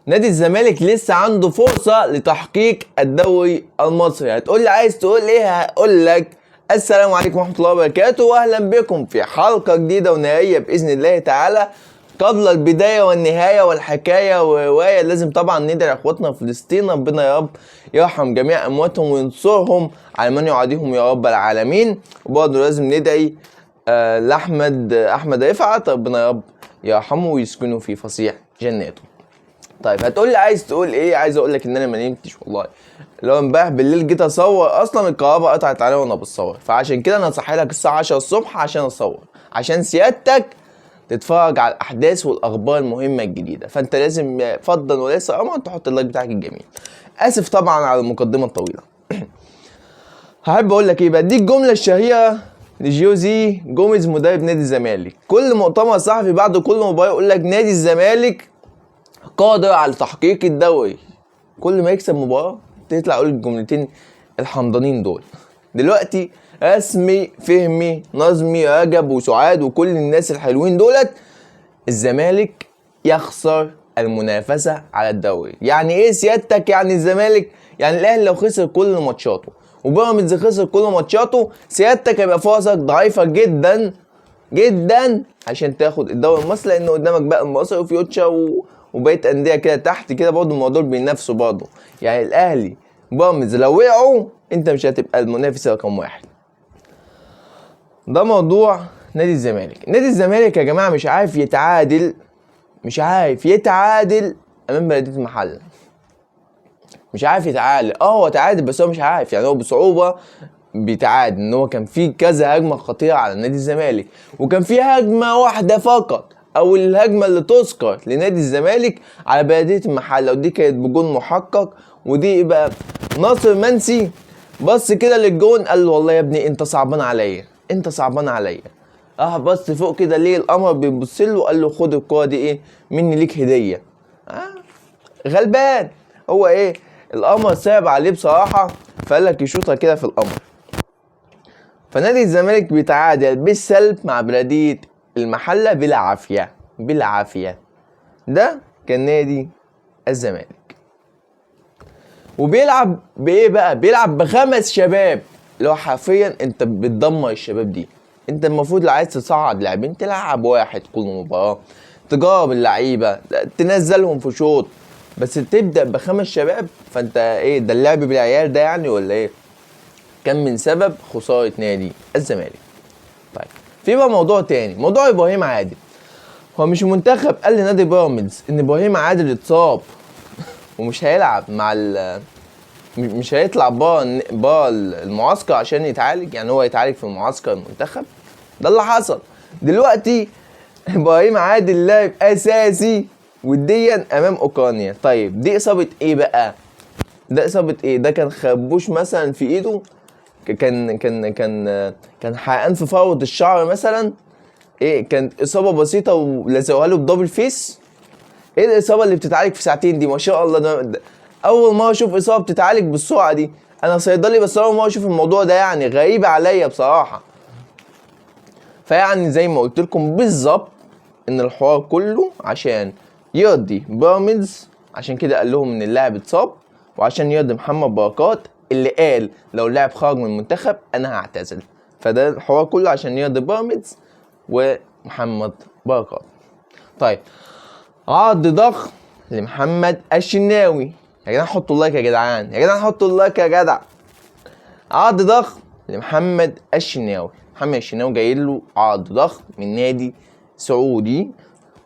نادي الزمالك لسه عنده فرصة لتحقيق الدوري المصري. هتقول لي عايز تقول ايه؟ هقول لك السلام عليكم ورحمة الله وبركاته، واهلا بكم في حلقة جديدة ونهائية بإذن الله تعالى. قبل البداية والنهاية والحكاية والرواية لازم طبعا ندعي اخواتنا في فلسطين، ربنا يا رب يرحم جميع امواتهم وينصرهم على من يعاديهم يا رب العالمين. وبرضه لازم ندعي احمد رفعت، ربنا يا رب يرحمه ويسكنه في فصيح جناته. طيب هتقول لي عايز تقول ايه؟ عايز اقول لك ان انا ما نمتش والله. لو امبارح بالليل جيت اصور اصلا الكهرباء قطعت عليا وانا بصور، فعشان كده انا صاحي لك الساعه 10 الصبح عشان اصور، عشان سيادتك تتفرج على الاحداث والاخبار المهمه الجديده. فانت لازم فضلا وليس امرا تحط اللايك بتاعك الجميل. اسف طبعا على المقدمه الطويله. هحب اقول لك ايه بقى، دي الجمله الشهيره لجوزي جوميز مدرب نادي الزمالك. كل مؤتمر صحفي بعد كل مباراه يقول لك نادي الزمالك قادر على تحقيق الدوري. كل ما يكسب مباراة تطلع اقول الجملتين الحمضانين دول. دلوقتي رسمي فهمي نظمي رجب وسعاد وكل الناس الحلوين دولت، الزمالك يخسر المنافسة على الدوري. يعني ايه سيادتك؟ يعني الزمالك، يعني الاهلي لو خسر كل ماتشاته وبيراميدز خسر كل ماتشاته، سيادتك هيبقى فرصك ضعيفة جدا جدا عشان تاخد الدوري المصري، لان قدامك بقى المصري وفيوتشر وبقيت انديه كده تحت كده برضه الموضوع بينافسوا برضه. يعني الاهلي بيراميدز لو وقعوا انت مش هتبقى المنافس رقم واحد. ده موضوع نادي الزمالك. نادي الزمالك يا جماعه مش عارف يتعادل امام بلديه المحله. مش عارف يتعادل. هو تعادل بس هو مش عارف، يعني هو بصعوبه بيتعادل. ان هو كان في كذا هجمه خطيره على نادي الزمالك، وكان في هجمه واحده فقط او الهجمه اللي تذكر لنادي الزمالك على بلديه المحله، ودي كانت بجون محقق. ودي بقى ناصر منسي بص كده للجون قال له والله يا ابني انت صعبان عليا. بص فوق كده ليه القمر بيبص له قال له خد الكوره دي ايه مني ليك هديه. غلبان. هو ايه القمر صعب عليه بصراحه، فقال لك يشوطها كده في القمر. فنادي الزمالك بيتعادل بالسلب مع بلديه المحله بالعافيه. ده كان نادي الزمالك. وبيلعب بايه بقى؟ بيلعب بخمس شباب، اللي هو حرفيا انت بتدمر الشباب دي. انت المفروض لو عايز تصعد لاعبين تلعب واحد كل مباراه، تجارب اللعيبه، تنزلهم في شوط، بس تبدا بخمس شباب. فانت ايه ده اللعب بالعيال ده يعني ولا ايه؟ كان من سبب خساره نادي الزمالك. طيب في بقى موضوع تاني، موضوع ابراهيم عادل. هو مش المنتخب قال لنادي بيراميدز ان ابراهيم عادل اتصاب ومش هيلعب مش هيطلع بره المعسكر عشان يتعالج؟ يعني هو يتعالج في معسكر المنتخب. ده اللي حصل. دلوقتي ابراهيم عادل لاعب اساسي وديا امام اوكرانيا. طيب دي اصابه ايه بقى؟ ده كان خربوش مثلا في ايده، كان حرقان في فروة الشعر مثلا، ايه كانت اصابه بسيطه ولزقوها له بدبل فيس. ايه الاصابه اللي بتتعالج في ساعتين دي؟ ما شاء الله. ده اول مره اشوف اصابه بتتعالج بالسرعه دي. انا صيدلي بس اول مره اشوف الموضوع ده، يعني غريب عليا بصراحه. فيعني زي ما قلت لكم بالظبط ان الحوار كله عشان يرضي بيراميدز، عشان كده قال لهم ان اللاعب اتصاب، وعشان يرضي محمد بركات اللي قال لو اللاعب خرج من المنتخب انا هعتزل. فده الحوار كله عشان يرضي بيراميدز ومحمد بركات. طيب عرض ضخم لمحمد الشناوي. يا جدعان حطوا اللايك يا جدعان، حطوا اللايك يا جدع. عرض ضخم لمحمد الشناوي. محمد الشناوي جاي له عرض ضخم من نادي سعودي،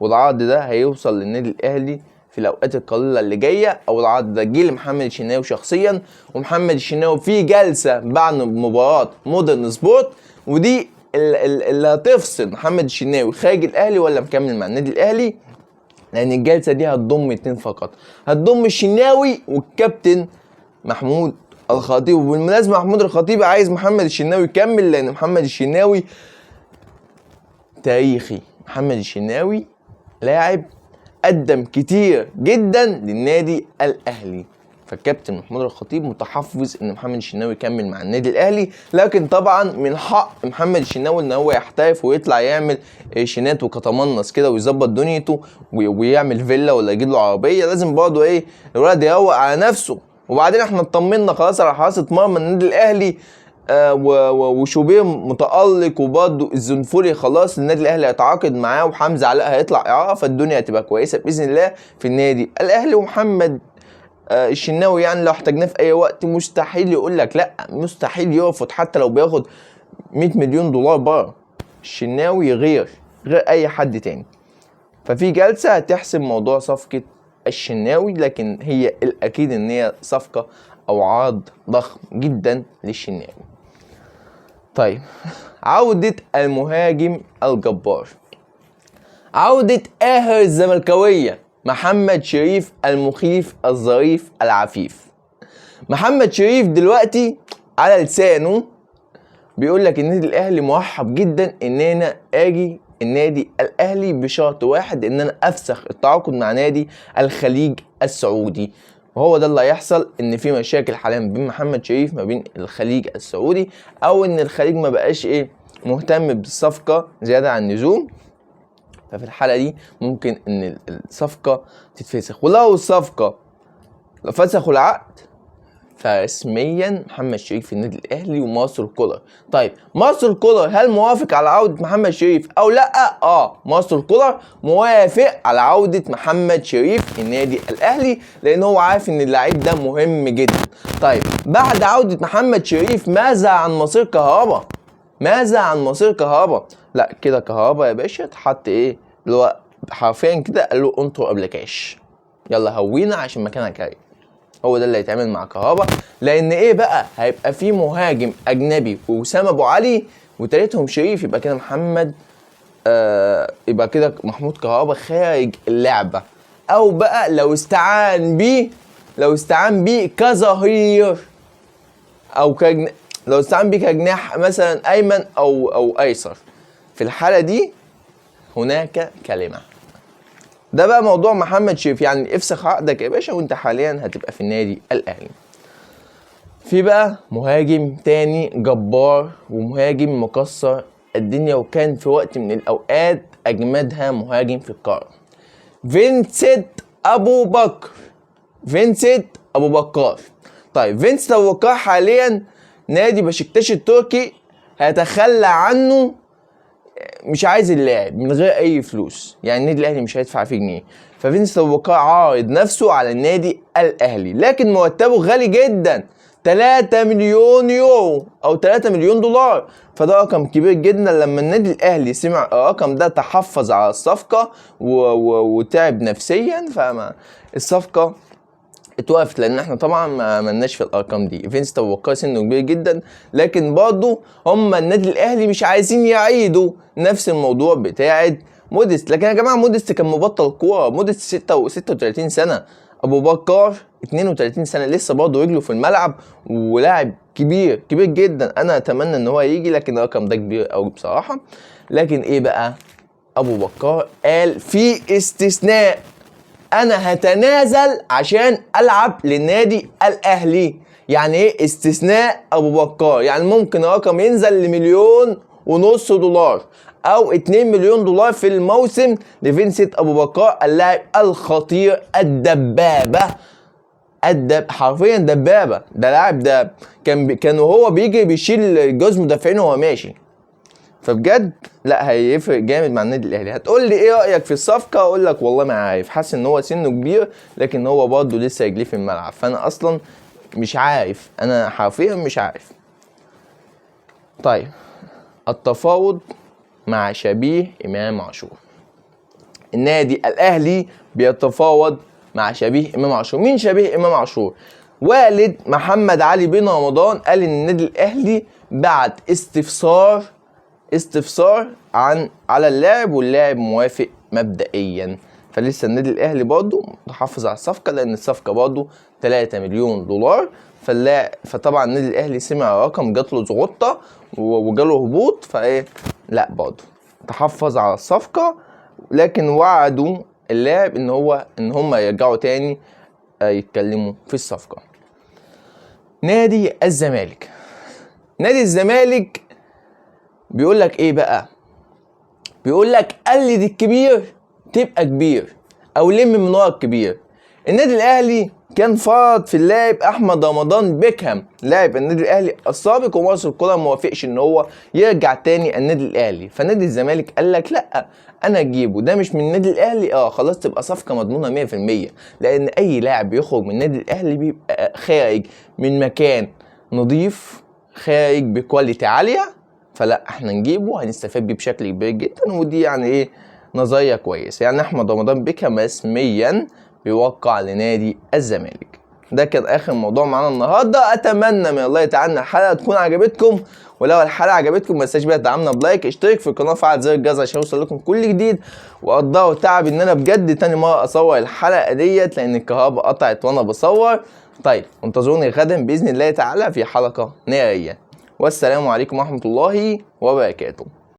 والعرض ده هيوصل للنادي الاهلي في الاوقات القليله اللي جايه، او العرض ده جه لمحمد الشناوي شخصيا. ومحمد الشناوي في جلسه بعد مباراه مودرن سبورت، ودي اللي هتفصل محمد الشناوي خارج الاهلي ولا مكمل مع النادي الاهلي. لان الجلسه دي هتضم 2 فقط، هتضم الشناوي والكابتن محمود الخطيب. وبالمناسبه محمود الخطيب عايز محمد الشناوي يكمل، لان محمد الشناوي تاريخي. محمد الشناوي لاعب قدم كتير جدا للنادي الاهلي، فالكابتن محمود الخطيب متحفظ ان محمد الشناوي يكمل مع النادي الاهلي، لكن طبعا من حق محمد الشناوي ان هو يحترف ويطلع يعمل شينات وكتمنص كده ويظبط دنيته ويعمل فيلا ولا يجيب له عربيه. لازم برضه الولد يروق على نفسه. وبعدين احنا اطمنا خلاص على حراسه مرمى النادي الاهلي، وشوبير متألق، وبرضه الزنفولي خلاص النادي الاهلي هيتعاقد معاه، وحمزه علاء هيطلع اعاره، فالدنيا هتبقى كويسه باذن الله في النادي الاهلي. ومحمد الشناوي يعني لو احتاجناه في اي وقت مستحيل يقول لك لا، مستحيل يرفض حتى لو بياخد 100 مليون دولار بره. الشناوي غير اي حد تاني. ففي جلسه هتحسم موضوع صفقه الشناوي، لكن هي الاكيد ان هي صفقه او عرض ضخم جدا للشناوي. طيب، عودة المهاجم الجبار، عودة آخر الزملكاوية محمد شريف المخيف الظريف العفيف. محمد شريف دلوقتي على لسانه بيقول لك النادي الاهلي مرحب جدا ان انا اجي النادي الاهلي بشرط واحد، ان انا افسخ التعاقد مع نادي الخليج السعودي. وهو ده اللي هيحصل، ان في مشاكل حاليا بين محمد شريف ما بين الخليج السعودي، او ان الخليج ما بقاش مهتم بالصفقه زياده عن اللزوم. ففي الحاله دي ممكن ان الصفقه تتفسخ. ولو الصفقه فسخوا العقد فرسميا محمد شريف في النادي الاهلي ومارسيل كولر. طيب مارسيل كولر هل موافق على عوده محمد شريف او لا؟ مارسيل كولر موافق على عوده محمد شريف النادي الاهلي، لان هو عارف ان اللعيب ده مهم جدا. طيب بعد عوده محمد شريف ماذا عن مصير كهربا؟ ماذا عن مصير كهربا؟ لا كده كهربا يا باشا اتحط اللي هو حرفيا كده قال له انطر قبل كاش، يلا هوينا عشان مكانك جاي. هو ده اللي هيتعمل مع كهربا، لان بقى هيبقى في مهاجم اجنبي واسامه ابو علي وتالتهم شريف، يبقى كده محمد يبقى كده محمود كهربا خارج اللعبه. او بقى لو استعان بيه كظهير او لو استعان بيه كجناح مثلا ايمن او ايسر، في الحاله دي هناك كلمه. ده بقى موضوع محمد شريف، يعني افسخ عقدك يا باشا وانت حاليا هتبقى في النادي الاهلي. في بقى مهاجم تاني جبار ومهاجم مكسر الدنيا، وكان في وقت من الاوقات اجمدها مهاجم في القاره، فينسنت ابو بكر. طيب فينسنت ابو بكر حاليا نادي بشكتاش التركي هيتخلى عنه، مش عايز اللاعب من غير اي فلوس، يعني النادي الاهلي مش هيدفع فيه جنيه. ففينسنت ابو بكر عارض نفسه على النادي الاهلي، لكن مرتبه غالي جدا، 3 مليون يورو او 3 مليون دولار. فده رقم كبير جدا. لما النادي الاهلي سمع الرقم ده تحفظ على الصفقه وتعب نفسيا، فما الصفقه اتوقفت، لان احنا طبعا ما ملناش في الارقام دي. فينسنت ابو بكر سنه كبير جدا، لكن برضه هم النادي الاهلي مش عايزين يعيدوا نفس الموضوع بتاعه موديست. لكن يا جماعه موديست كان مبطل كوره، موديست 36 سنه، ابو بكر 32 سنه لسه برضه رجله في الملعب ولاعب كبير جدا. انا اتمنى ان هو يجي، لكن الرقم ده كبير قوي بصراحه. لكن بقى ابو بكر قال في استثناء، انا هتنازل عشان العب للنادي الاهلي. يعني استثناء ابو بكر؟ يعني ممكن الرقم ينزل ل1.5 مليون دولار او 2 مليون دولار في الموسم لفينسنت ابو بكر، اللاعب الخطير الدبابه، حرفيا دبابه. ده لاعب ده كان وهو بيجي بيشيل جوز مدافعين وهو ماشي. فبجد لا هيفرق جامد مع النادي الاهلي. هتقول لي ايه رايك في الصفقه؟ اقول لك والله ما عارف، حاسس ان هو سنه كبير، لكن هو برضه لسه رجليه في الملعب، فانا اصلا مش عارف، انا حرفيا مش عارف. طيب التفاوض مع شبيه امام عاشور. النادي الاهلي بيتفاوض مع شبيه امام عاشور. مين شبيه امام عاشور؟ والد محمد علي بن رمضان قال ان النادي الاهلي بعت استفسار على اللاعب، واللاعب موافق مبدئيا. فلسه النادي الاهلي برضه محافظ على الصفقه، لان الصفقه برضه 3 مليون دولار. فطبعا النادي الاهلي سمع رقم، جات له زغطه وجاله هبوط، لا برضه تحفظ على الصفقه، لكن وعدوا اللاعب ان هم يرجعوا تاني يتكلموا في الصفقة. نادي الزمالك. نادي الزمالك بيقول لك ايه بقى؟ بيقول لك قلد الكبير تبقى كبير، او لم من ورا الكبير. النادي الاهلي كان فرض في اللاعب احمد رمضان بيكهام لاعب النادي الاهلي السابق، ومارس الكره ما وافقش ان هو يرجع تاني النادي الاهلي، فنادي الزمالك قال لك لا انا اجيبه، ده مش من النادي الاهلي، خلاص تبقى صفقه مضمونه 100%، لان اي لاعب بيخرج من النادي الاهلي بيبقى خارج من مكان نظيف، خارج بكواليتي عاليه، فلا احنا نجيبه هنستفاد بيه بشكل كبير جدا. ودي يعني ايه نظريه كويسه. يعني احمد رمضان بيكهام رسميا بيوقع لنادي الزمالك. ده كان اخر موضوع معانا النهارده. اتمنى من الله تعالى ان الحلقه تكون عجبتكم، ولو الحلقه عجبتكم ما تنساش بقى تدعمنا بلايك، اشترك في القناه، فعل زر الجرس عشان يوصل لكم كل جديد. وقضوا تعب ان انا بجد تاني مره اصور الحلقه ديت لان الكهرباء قطعت وانا بصور. طيب انتظروني غدا باذن الله تعالى في حلقه ناريه، والسلام عليكم ورحمه الله وبركاته.